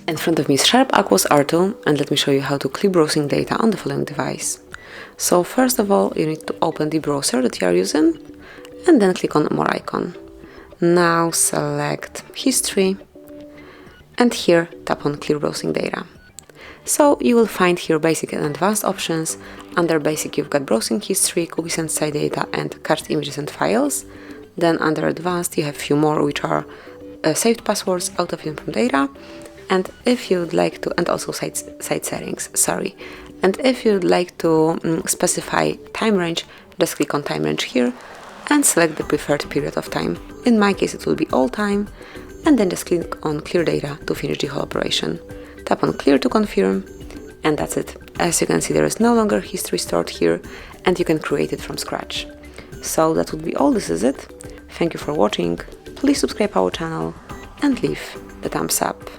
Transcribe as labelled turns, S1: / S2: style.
S1: In front of me is SHAPR Aquos R2, and let me show you how to clear browsing data on the following device. So first of all, you need to open the browser that you are using and then click on More icon. Now select History and here tap on Clear Browsing Data. So you will find here Basic and Advanced options. Under Basic you've got Browsing History, Cookies and Site Data and Cached Images and Files. Then under Advanced you have a few more, which are Saved Passwords, Autofill from Data, and if you'd like to, and also site settings, sorry. And if you'd like to specify time range, just click on time range here and select the preferred period of time. In my case it will be all time, and then just click on Clear Data to finish the whole operation. Tap on Clear to confirm, and that's it. As you can see, there is no longer history stored here, and you can create it from scratch. So that would be all. This is it. Thank you for watching. Please subscribe our channel and leave the thumbs up.